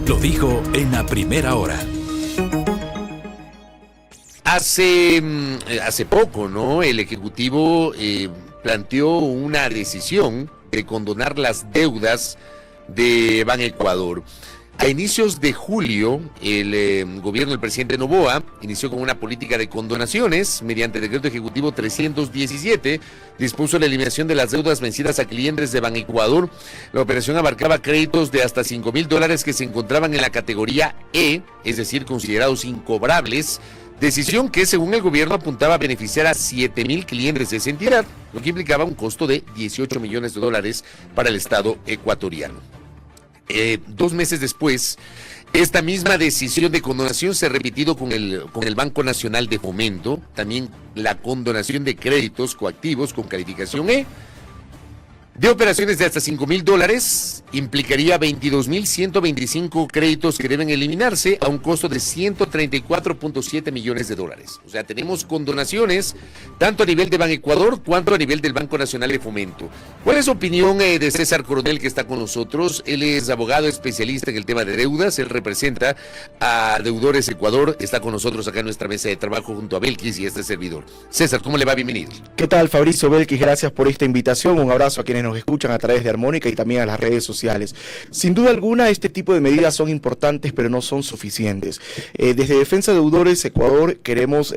Lo dijo en la primera hora. Hace poco, ¿no? El Ejecutivo planteó una decisión de condonar las deudas de Banecuador. A inicios de julio, el gobierno del presidente Noboa inició con una política de condonaciones. Mediante decreto ejecutivo 317, dispuso la eliminación de las deudas vencidas a clientes de Banecuador. La operación abarcaba créditos de hasta $5,000 que se encontraban en la categoría E, es decir, considerados incobrables. Decisión que, según el gobierno, apuntaba a beneficiar a 7,000 clientes de esa entidad, lo que implicaba un costo de $18 millones para el Estado ecuatoriano. 2 meses después, esta misma decisión de condonación se ha repetido con el Banco Nacional de Fomento, también la condonación de créditos coactivos con calificación E, de operaciones de hasta $5,000, implicaría 22,125 créditos que deben eliminarse a un costo de $134.7 millones. O sea, tenemos condonaciones tanto a nivel de Banecuador cuanto a nivel del Banco Nacional de Fomento. ¿Cuál es su opinión de César Coronel, que está con nosotros? Él es abogado especialista en el tema de deudas, él representa a Deudores Ecuador, está con nosotros acá en nuestra mesa de trabajo junto a Belkis y este servidor. César, ¿cómo le va? Bienvenido. ¿Qué tal, Fabricio? Belkis, gracias por esta invitación. Un abrazo a quienes nos escuchan a través de Armónica y también a las redes sociales. Sin duda alguna, este tipo de medidas son importantes, pero no son suficientes. Desde Defensa de Deudores Ecuador queremos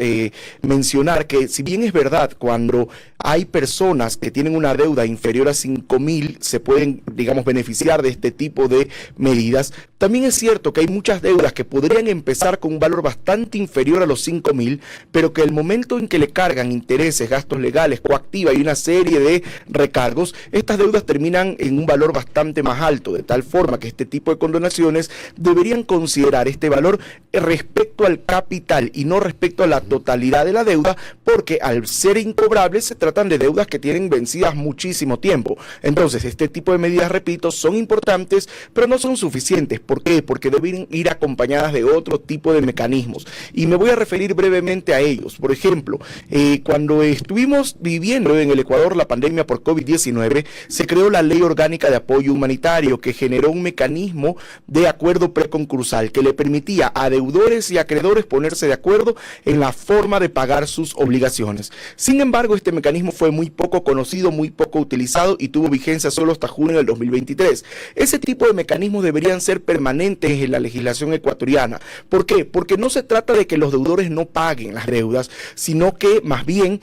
mencionar que, si bien es verdad, cuando hay personas que tienen una deuda inferior a 5,000, se pueden, digamos, beneficiar de este tipo de medidas, también es cierto que hay muchas deudas que podrían empezar con un valor bastante inferior a los 5,000, pero que el momento en que le cargan intereses, gastos legales, coactiva y una serie de recargos, estas deudas terminan en un valor bastante más alto, de tal forma que este tipo de condonaciones deberían considerar este valor respecto al capital y no respecto a la totalidad de la deuda, porque al ser incobrables se tratan de deudas que tienen vencidas muchísimo tiempo. Entonces, este tipo de medidas, repito, son importantes, pero no son suficientes. ¿Por qué? Porque deben ir acompañadas de otro tipo de mecanismos. Y me voy a referir brevemente a ellos. Por ejemplo, cuando estuvimos viviendo en el Ecuador la pandemia por COVID-19, se creó la Ley Orgánica de Apoyo Humanitario, que generó un mecanismo de acuerdo preconcursal que le permitía a deudores y acreedores ponerse de acuerdo en la forma de pagar sus obligaciones. Sin embargo, este mecanismo fue muy poco conocido, muy poco utilizado y tuvo vigencia solo hasta junio del 2023. Ese tipo de mecanismos deberían ser permanentes en la legislación ecuatoriana. ¿Por qué? Porque no se trata de que los deudores no paguen las deudas, sino que más bien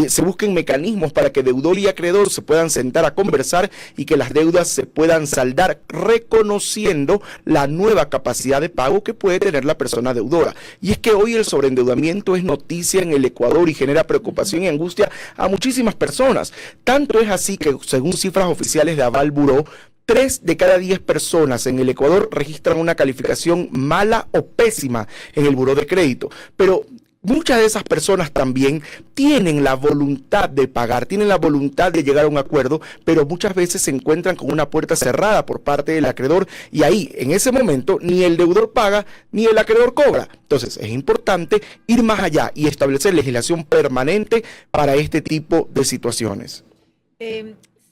se busquen mecanismos para que deudor y acreedor se puedan sentar a conversar y que las deudas se puedan saldar reconociendo la nueva capacidad de pago que puede tener la persona deudora. Y es que hoy el sobreendeudamiento es noticia en el Ecuador y genera preocupación y angustia a muchísimas personas. Tanto es así que, según cifras oficiales de Aval Buró, 3 de cada 10 personas en el Ecuador registran una calificación mala o pésima en el buró de crédito. Pero muchas de esas personas también tienen la voluntad de pagar, tienen la voluntad de llegar a un acuerdo, pero muchas veces se encuentran con una puerta cerrada por parte del acreedor y ahí, en ese momento, ni el deudor paga ni el acreedor cobra. Entonces, es importante ir más allá y establecer legislación permanente para este tipo de situaciones.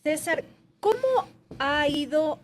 César, ¿cómo ha ido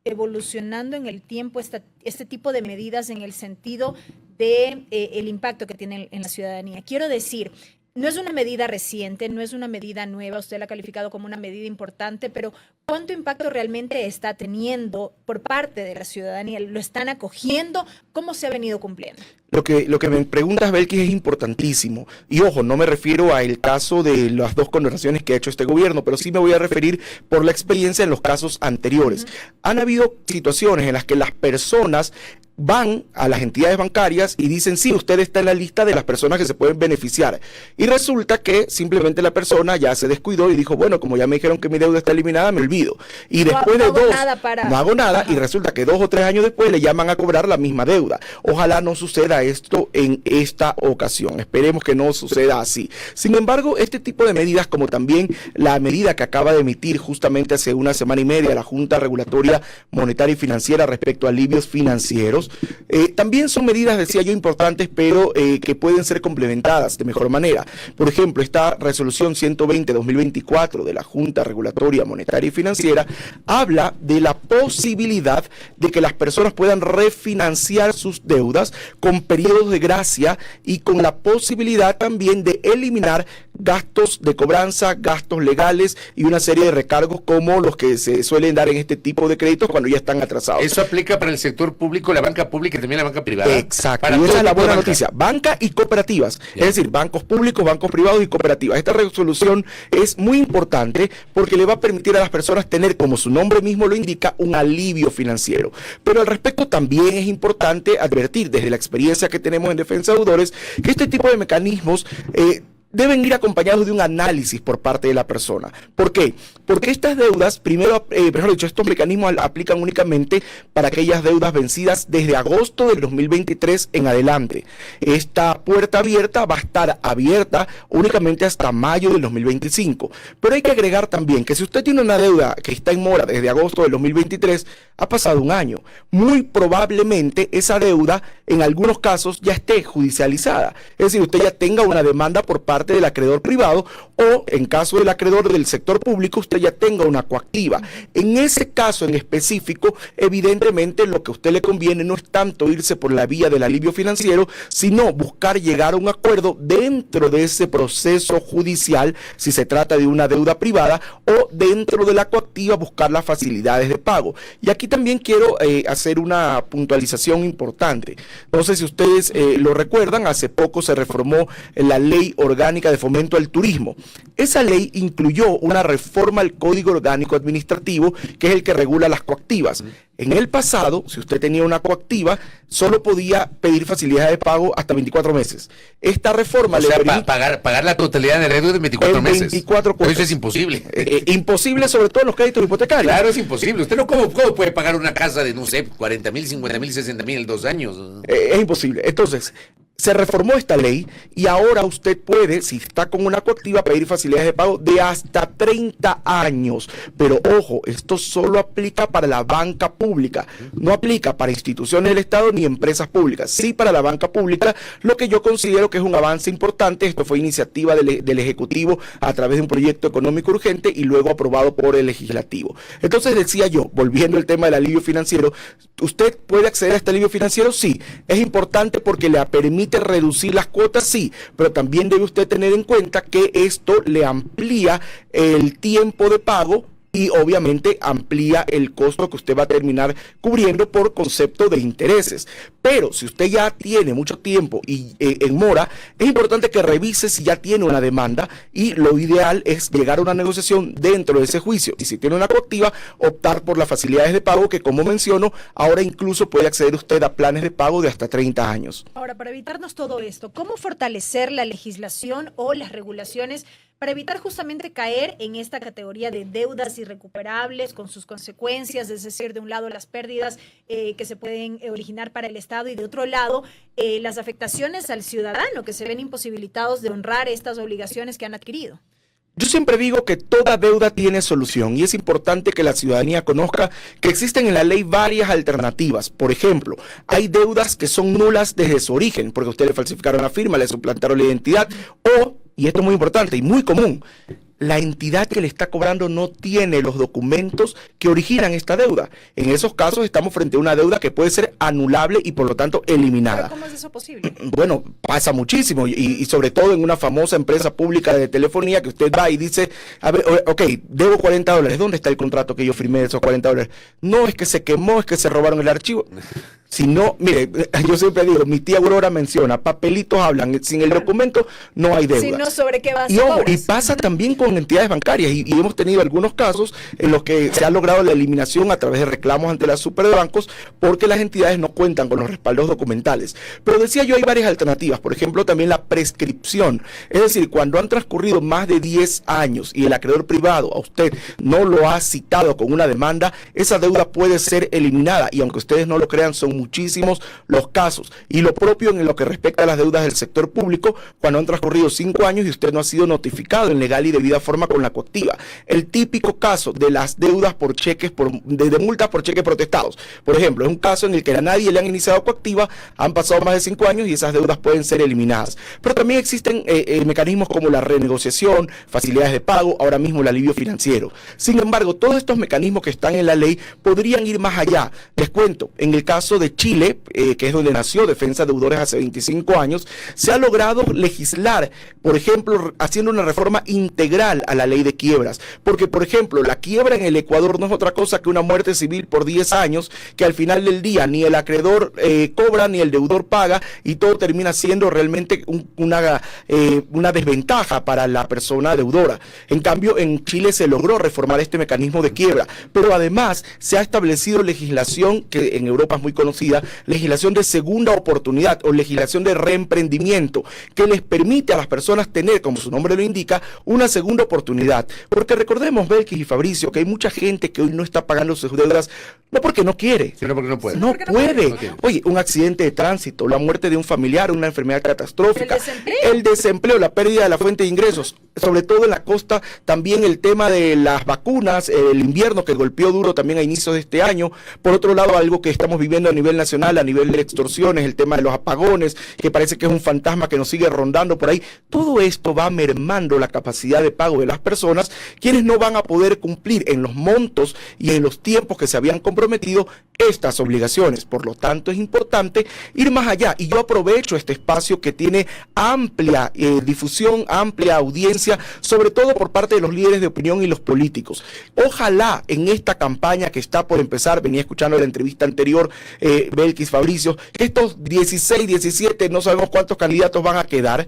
evolucionando en el tiempo este tipo de medidas en el sentido de el impacto que tiene en la ciudadanía? Quiero decir, no es una medida reciente, no es una medida nueva, usted la ha calificado como una medida importante, pero ¿cuánto impacto realmente está teniendo por parte de la ciudadanía? ¿Lo están acogiendo? ¿Cómo se ha venido cumpliendo? Lo que me preguntas, Belkis, es importantísimo. Y ojo, no me refiero al caso de las 2 condonaciones que ha hecho este gobierno, pero sí me voy a referir por la experiencia en los casos anteriores. Han habido situaciones en las que las personas van a las entidades bancarias y dicen, sí, usted está en la lista de las personas que se pueden beneficiar. Y resulta que simplemente la persona ya se descuidó y dijo, bueno, como ya me dijeron que mi deuda está eliminada, me olvido. Y después no hago nada y resulta que 2 o 3 años después le llaman a cobrar la misma deuda. Ojalá no suceda esto en esta ocasión. Esperemos que no suceda así. Sin embargo, este tipo de medidas, como también la medida que acaba de emitir justamente hace una semana y media la Junta Regulatoria Monetaria y Financiera respecto a alivios financieros, mecanismos. También son medidas, decía yo, importantes, pero que pueden ser complementadas de mejor manera. Por ejemplo, esta resolución 120-2024 de la Junta Regulatoria Monetaria y Financiera habla de la posibilidad de que las personas puedan refinanciar sus deudas con periodos de gracia y con la posibilidad también de eliminar gastos de cobranza, gastos legales y una serie de recargos como los que se suelen dar en este tipo de créditos cuando ya están atrasados. Eso aplica para el sector público, la banca pública y también la banca privada. Exacto, y esa es la buena noticia. Banca y cooperativas, es decir, bancos públicos, bancos privados y cooperativas. Esta resolución es muy importante porque le va a permitir a las personas tener, como su nombre mismo lo indica, un alivio financiero. Pero al respecto también es importante advertir, desde la experiencia que tenemos en defensa de deudores, que este tipo de mecanismos deben ir acompañados de un análisis por parte de la persona. ¿Por qué? Porque estas deudas, mejor dicho, estos mecanismos aplican únicamente para aquellas deudas vencidas desde agosto del 2023 en adelante. Esta puerta abierta va a estar abierta únicamente hasta mayo del 2025. Pero hay que agregar también que si usted tiene una deuda que está en mora desde agosto del 2023, ha pasado un año. Muy probablemente esa deuda, en algunos casos, ya esté judicializada. Es decir, usted ya tenga una demanda por parte del acreedor privado o, en caso del acreedor del sector público, usted ya tenga una coactiva. En ese caso en específico, evidentemente lo que a usted le conviene no es tanto irse por la vía del alivio financiero, sino buscar llegar a un acuerdo dentro de ese proceso judicial, si se trata de una deuda privada, o dentro de la coactiva buscar las facilidades de pago. Y aquí también quiero hacer una puntualización importante. No sé si ustedes lo recuerdan, hace poco se reformó la Ley Orgánica de Fomento al Turismo. Esa ley incluyó una reforma al Código Orgánico Administrativo, que es el que regula las coactivas. En el pasado, si usted tenía una coactiva, solo podía pedir facilidades de pago hasta 24 meses. Esta reforma le permite pagar la totalidad de deuda en 24 meses. 24 Eso es imposible. Imposible, sobre todo en los créditos hipotecarios. Claro, es imposible. Usted no cómo puede pagar una casa de, no sé, 40,000, 50,000, 60,000 en 2 años. Es imposible. Entonces, se reformó esta ley y ahora usted puede, si está con una coactiva, pedir facilidades de pago de hasta 30 años. Pero ojo, esto solo aplica para la banca pública, no aplica para instituciones del Estado ni empresas públicas. Sí para la banca pública, lo que yo considero que es un avance importante. Esto fue iniciativa del Ejecutivo a través de un proyecto económico urgente y luego aprobado por el Legislativo. Entonces decía yo, volviendo al tema del alivio financiero, ¿usted puede acceder a este alivio financiero? Sí. Es importante porque le permite reducir las cuotas, sí, pero también debe usted tener en cuenta que esto le amplía el tiempo de pago y obviamente amplía el costo que usted va a terminar cubriendo por concepto de intereses. Pero si usted ya tiene mucho tiempo y en mora, es importante que revise si ya tiene una demanda y lo ideal es llegar a una negociación dentro de ese juicio. Y si tiene una coactiva, optar por las facilidades de pago que, como menciono, ahora incluso puede acceder usted a planes de pago de hasta 30 años. Ahora, para evitarnos todo esto, ¿cómo fortalecer la legislación o las regulaciones para evitar justamente caer en esta categoría de deudas irrecuperables con sus consecuencias, es decir, de un lado las pérdidas que se pueden originar para el Estado y de otro lado las afectaciones al ciudadano que se ven imposibilitados de honrar estas obligaciones que han adquirido? Yo siempre digo que toda deuda tiene solución y es importante que la ciudadanía conozca que existen en la ley varias alternativas. Por ejemplo, hay deudas que son nulas desde su origen, porque a usted le falsificaron la firma, le suplantaron la identidad o, y esto es muy importante y muy común, la entidad que le está cobrando no tiene los documentos que originan esta deuda. En esos casos estamos frente a una deuda que puede ser anulable y por lo tanto eliminada. ¿Pero cómo es eso posible? Bueno, pasa muchísimo y sobre todo en una famosa empresa pública de telefonía que usted va y dice, a ver, ok, debo $40, ¿dónde está el contrato que yo firmé de esos $40? No, es que se quemó, es que se robaron el archivo. Si no, mire, yo siempre digo, mi tía Aurora menciona, papelitos hablan, sin el documento no hay deuda. Si no, ¿sobre qué vas? Y pasa también con entidades bancarias y hemos tenido algunos casos en los que se ha logrado la eliminación a través de reclamos ante la super de bancos porque las entidades no cuentan con los respaldos documentales. Pero decía yo, hay varias alternativas, por ejemplo, también la prescripción. Es decir, cuando han transcurrido más de 10 años y el acreedor privado a usted no lo ha citado con una demanda, esa deuda puede ser eliminada y aunque ustedes no lo crean, son muchísimos los casos. Y lo propio en lo que respecta a las deudas del sector público, cuando han transcurrido 5 años y usted no ha sido notificado en legal y debida debida forma con la coactiva. El típico caso de las deudas por cheques, de multas por cheques protestados. Por ejemplo, es un caso en el que a nadie le han iniciado coactiva, han pasado más de 5 años y esas deudas pueden ser eliminadas. Pero también existen mecanismos como la renegociación, facilidades de pago, ahora mismo el alivio financiero. Sin embargo, todos estos mecanismos que están en la ley podrían ir más allá. Les cuento, en el caso de Chile, que es donde nació Defensa de Deudores hace 25 años, se ha logrado legislar, por ejemplo, haciendo una reforma integral a la ley de quiebras. Porque, por ejemplo, la quiebra en el Ecuador no es otra cosa que una muerte civil por 10 años, que al final del día ni el acreedor cobra ni el deudor paga, y todo termina siendo realmente una desventaja para la persona deudora. En cambio, en Chile se logró reformar este mecanismo de quiebra, pero además se ha establecido legislación que en Europa es muy conocida, legislación de segunda oportunidad o legislación de reemprendimiento, que les permite a las personas tener, como su nombre lo indica, una segunda oportunidad. Porque recordemos, Belkis y Fabricio, que hay mucha gente que hoy no está pagando sus deudas, no porque no quiere, sino porque no puede. No puede. Oye, un accidente de tránsito, la muerte de un familiar, una enfermedad catastrófica, el desempleo, la pérdida de la fuente de ingresos, sobre todo en la costa, también el tema de las vacunas, el invierno que golpeó duro también a inicios de este año. Por otro lado, algo que estamos viviendo a nivel nacional, a nivel de extorsiones, el tema de los apagones, que parece que es un fantasma que nos sigue rondando por ahí. Todo esto va mermando la capacidad de pago de las personas, quienes no van a poder cumplir en los montos y en los tiempos que se habían comprometido estas obligaciones. Por lo tanto, es importante ir más allá, y yo aprovecho este espacio que tiene amplia difusión, amplia audiencia, sobre todo por parte de los líderes de opinión y los políticos. Ojalá en esta campaña que está por empezar, venía escuchando la entrevista anterior, Belkis, Fabricio, que estos 16, 17, no sabemos cuántos candidatos van a quedar,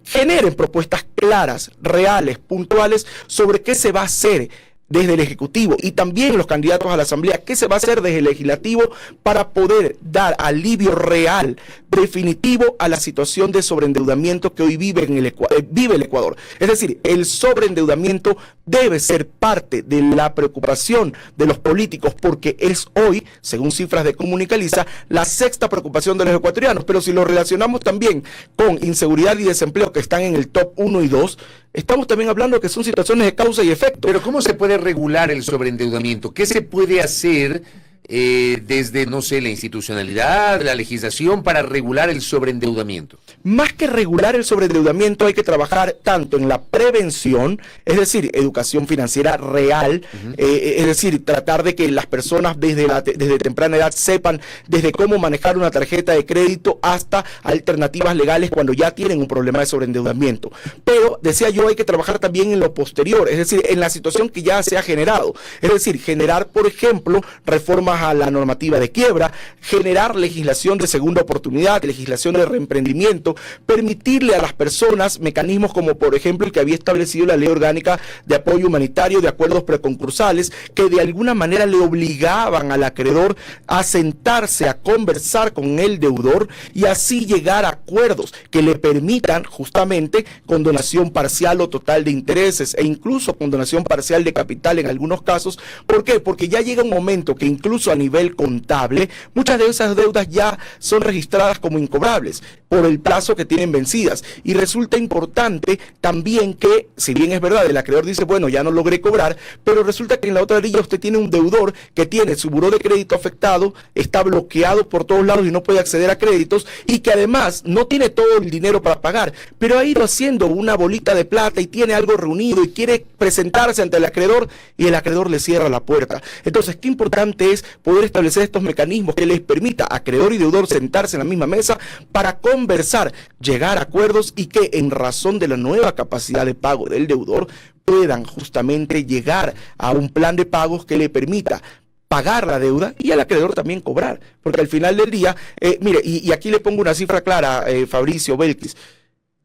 generen propuestas claras, reales, puntuales sobre qué se va a hacer desde el Ejecutivo, y también los candidatos a la Asamblea, qué se va a hacer desde el Legislativo para poder dar alivio real, definitivo a la situación de sobreendeudamiento que hoy vive el Ecuador. Es decir, el sobreendeudamiento debe ser parte de la preocupación de los políticos, porque es hoy, según cifras de Comunicaliza, la sexta preocupación de los ecuatorianos. Pero si lo relacionamos también con inseguridad y desempleo, que están en el top 1 y 2, estamos también hablando que son situaciones de causa y efecto. Pero ¿cómo se puede regular el sobreendeudamiento? ¿Qué se puede hacer desde, no sé, la institucionalidad, la legislación para regular el sobreendeudamiento? Más que regular el sobreendeudamiento, hay que trabajar tanto en la prevención, es decir, educación financiera real, es decir, tratar de que las personas desde temprana edad sepan desde cómo manejar una tarjeta de crédito hasta alternativas legales cuando ya tienen un problema de sobreendeudamiento. Pero, decía yo, hay que trabajar también en lo posterior, es decir, en la situación que ya se ha generado. Es decir, generar, por ejemplo, reformas a la normativa de quiebra, generar legislación de segunda oportunidad, legislación de reemprendimiento, permitirle a las personas mecanismos como, por ejemplo, el que había establecido la Ley Orgánica de Apoyo Humanitario de acuerdos preconcursales, que de alguna manera le obligaban al acreedor a sentarse a conversar con el deudor y así llegar a acuerdos que le permitan justamente condonación parcial o total de intereses, e incluso condonación parcial de capital en algunos casos. ¿Por qué? Porque ya llega un momento que incluso a nivel contable, muchas de esas deudas ya son registradas como incobrables por el plazo que tienen vencidas, y resulta importante también que, si bien es verdad, el acreedor dice, bueno, ya no logré cobrar, pero resulta que en la otra orilla usted tiene un deudor que tiene su buró de crédito afectado, está bloqueado por todos lados y no puede acceder a créditos, y que además no tiene todo el dinero para pagar, pero ha ido haciendo una bolita de plata y tiene algo reunido y quiere presentarse ante el acreedor, y el acreedor le cierra la puerta. Entonces, qué importante es poder establecer estos mecanismos que les permita a acreedor y deudor sentarse en la misma mesa para conversar, llegar a acuerdos, y que en razón de la nueva capacidad de pago del deudor puedan justamente llegar a un plan de pagos que le permita pagar la deuda y al acreedor también cobrar, porque al final del día, mire, y aquí le pongo una cifra clara, Fabricio, Belkis,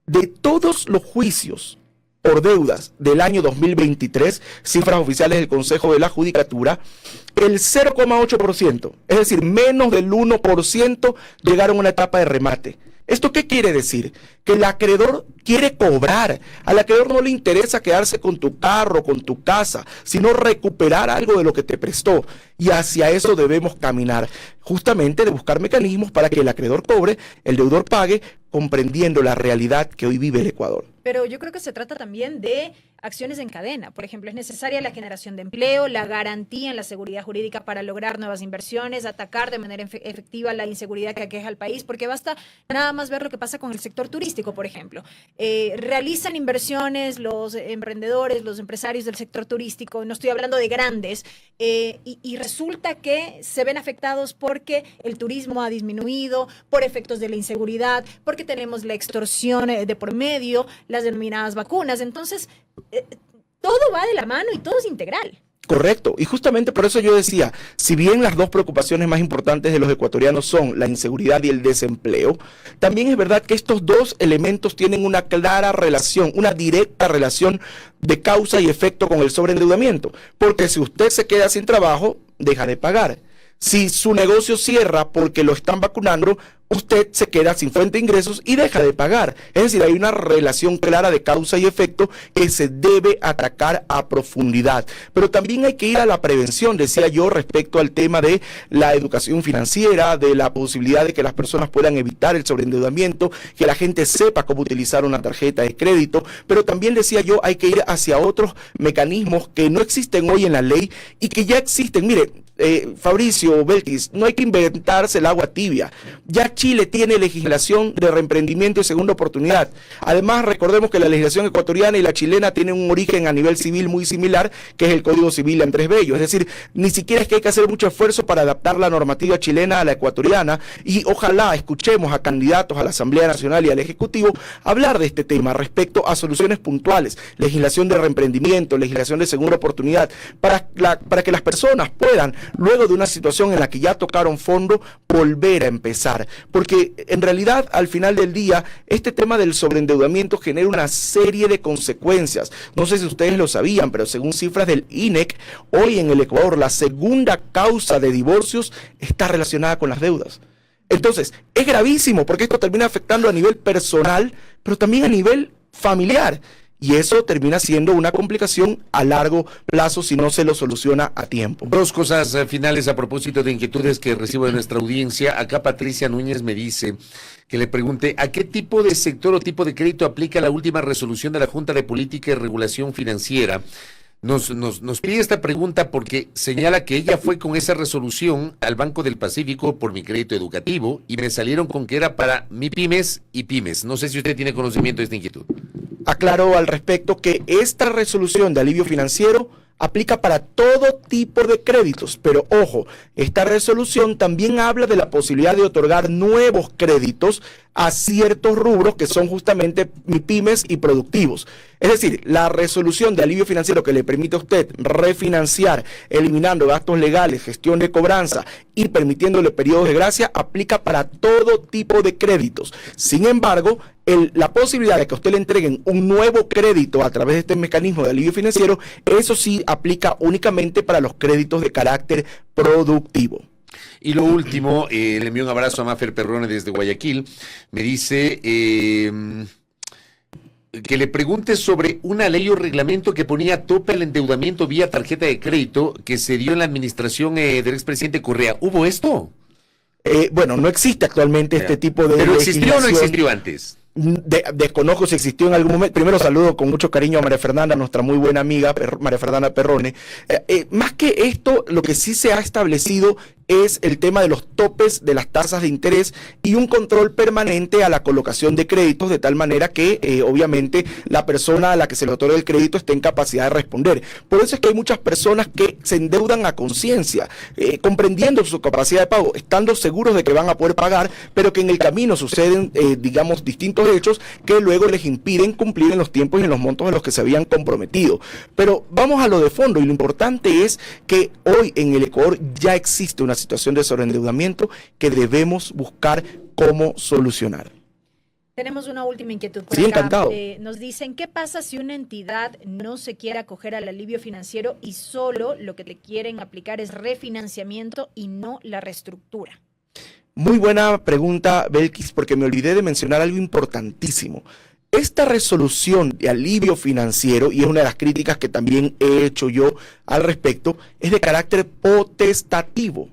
de todos los juicios por deudas del año 2023, cifras oficiales del Consejo de la Judicatura, el 0,8%, es decir, menos del 1%, llegaron a una etapa de remate. ¿Esto qué quiere decir? Que el acreedor quiere cobrar. Al acreedor no le interesa quedarse con tu carro, con tu casa, sino recuperar algo de lo que te prestó. Y hacia eso debemos caminar, justamente de buscar mecanismos para que el acreedor cobre, el deudor pague, comprendiendo la realidad que hoy vive el Ecuador. Pero yo creo que se trata también de acciones en cadena. Por ejemplo, es necesaria la generación de empleo, la garantía en la seguridad jurídica para lograr nuevas inversiones, atacar de manera efectiva la inseguridad que aqueja al país, porque basta nada más ver lo que pasa con el sector turístico, por ejemplo. Realizan inversiones los emprendedores, los empresarios del sector turístico, no estoy hablando de grandes, y resulta que se ven afectados porque el turismo ha disminuido, por efectos de la inseguridad, porque tenemos la extorsión de por medio, las denominadas vacunas. Entonces, todo va de la mano y todo es integral. Correcto, y justamente por eso yo decía, si bien las dos preocupaciones más importantes de los ecuatorianos son la inseguridad y el desempleo, también es verdad que estos dos elementos tienen una clara relación, una directa relación de causa y efecto con el sobreendeudamiento, porque si usted se queda sin trabajo, deja de pagar. Si su negocio cierra porque lo están vacunando, usted se queda sin fuente de ingresos y deja de pagar. Es decir, hay una relación clara de causa y efecto que se debe atacar a profundidad. Pero también hay que ir a la prevención, decía yo, respecto al tema de la educación financiera, de la posibilidad de que las personas puedan evitar el sobreendeudamiento, que la gente sepa cómo utilizar una tarjeta de crédito. Pero también decía yo, hay que ir hacia otros mecanismos que no existen hoy en la ley y que ya existen. Mire, Fabricio, Belkis, no hay que inventarse el agua tibia. Ya Chile tiene legislación de reemprendimiento y segunda oportunidad. Además, recordemos que la legislación ecuatoriana y la chilena tienen un origen a nivel civil muy similar, que es el Código Civil de Andrés Bello. Es decir, ni siquiera es que hay que hacer mucho esfuerzo para adaptar la normativa chilena a la ecuatoriana, y ojalá escuchemos a candidatos a la Asamblea Nacional y al Ejecutivo hablar de este tema respecto a soluciones puntuales, legislación de reemprendimiento, legislación de segunda oportunidad, para que las personas puedan, luego de una situación en la que ya tocaron fondo, volver a empezar. Porque en realidad, al final del día, este tema del sobreendeudamiento genera una serie de consecuencias. No sé si ustedes lo sabían, pero según cifras del INEC, hoy en el Ecuador la segunda causa de divorcios está relacionada con las deudas. Entonces, es gravísimo porque esto termina afectando a nivel personal, pero también a nivel familiar. Y eso termina siendo una complicación a largo plazo si no se lo soluciona a tiempo. Dos cosas finales a propósito de inquietudes que recibo de nuestra audiencia. Acá Patricia Núñez me dice que le pregunte ¿a qué tipo de sector o tipo de crédito aplica la última resolución de la Junta de Política y Regulación Financiera? Nos pide esta pregunta porque señala que ella fue con esa resolución al Banco del Pacífico por mi crédito educativo y me salieron con que era para MIPYMES y pymes. No sé si usted tiene conocimiento de esta inquietud. Aclaro al respecto que esta resolución de alivio financiero aplica para todo tipo de créditos, pero ojo, esta resolución también habla de la posibilidad de otorgar nuevos créditos a ciertos rubros que son justamente MIPYMES y productivos. Es decir, la resolución de alivio financiero que le permite a usted refinanciar, eliminando gastos legales, gestión de cobranza y permitiéndole periodos de gracia, aplica para todo tipo de créditos. Sin embargo, la posibilidad de que a usted le entreguen un nuevo crédito a través de este mecanismo de alivio financiero, eso sí aplica únicamente para los créditos de carácter productivo. Y lo último, le envío un abrazo a Mafer Perrone desde Guayaquil. Me dice que le pregunte sobre una ley o reglamento que ponía tope al endeudamiento vía tarjeta de crédito que se dio en la administración del expresidente Correa. ¿Hubo esto? Bueno, no existe actualmente este tipo de ¿pero existió o no existió antes? Desconozco si existió en algún momento. Primero saludo con mucho cariño a María Fernanda, nuestra muy buena amiga, María Fernanda Perrone. Más que esto, lo que sí se ha establecido es el tema de los topes de las tasas de interés y un control permanente a la colocación de créditos, de tal manera que obviamente la persona a la que se le otorga el crédito esté en capacidad de responder. Por eso es que hay muchas personas que se endeudan a conciencia, comprendiendo su capacidad de pago, estando seguros de que van a poder pagar, pero que en el camino suceden, digamos, distintos hechos que luego les impiden cumplir en los tiempos y en los montos en los que se habían comprometido. Pero vamos a lo de fondo, y lo importante es que hoy en el Ecuador ya existe una situación de sobreendeudamiento que debemos buscar cómo solucionar. Tenemos una última inquietud por sí, acá. Encantado. Nos dicen, ¿qué pasa si una entidad no se quiere acoger al alivio financiero y solo lo que le quieren aplicar es refinanciamiento y no la reestructura? Muy buena pregunta, Belkis, porque me olvidé de mencionar algo importantísimo. Esta resolución de alivio financiero, y es una de las críticas que también he hecho yo al respecto, es de carácter potestativo.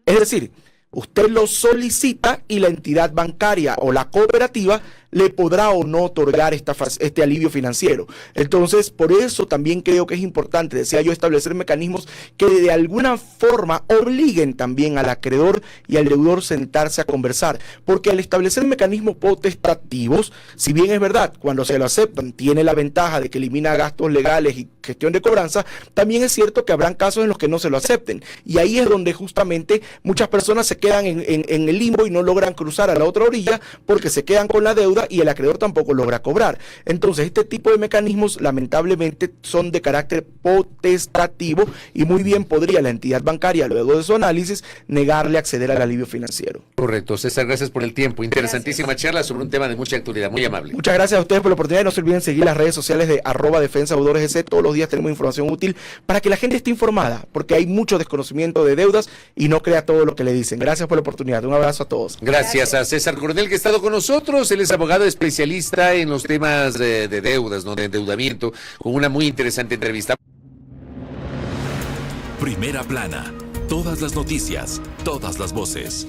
Es decir, usted lo solicita y la entidad bancaria o la cooperativa le podrá o no otorgar este alivio financiero. Entonces, por eso también creo que es importante, decía yo, establecer mecanismos que de alguna forma obliguen también al acreedor y al deudor sentarse a conversar, porque al establecer mecanismos potestativos, si bien es verdad, cuando se lo aceptan, tiene la ventaja de que elimina gastos legales y gestión de cobranza, también es cierto que habrán casos en los que no se lo acepten, y ahí es donde justamente muchas personas se quedan en el limbo y no logran cruzar a la otra orilla porque se quedan con la deuda y el acreedor tampoco logra cobrar. Entonces, este tipo de mecanismos lamentablemente son de carácter potestativo y muy bien podría la entidad bancaria, luego de su análisis, negarle acceder al alivio financiero. Correcto, César, gracias por el tiempo. Interesantísima charla sobre un tema de mucha actualidad, muy amable. Muchas gracias a ustedes por la oportunidad y no se olviden seguir las redes sociales de @defensadeudores.es. Todos los días tenemos información útil para que la gente esté informada, porque hay mucho desconocimiento de deudas y no crea todo lo que le dicen. Gracias por la oportunidad. Un abrazo a todos. Gracias a César Coronel, que ha estado con nosotros. Él es abogado especialista en los temas de deudas, ¿no? De endeudamiento, con una muy interesante entrevista. Primera plana. Todas las noticias, todas las voces.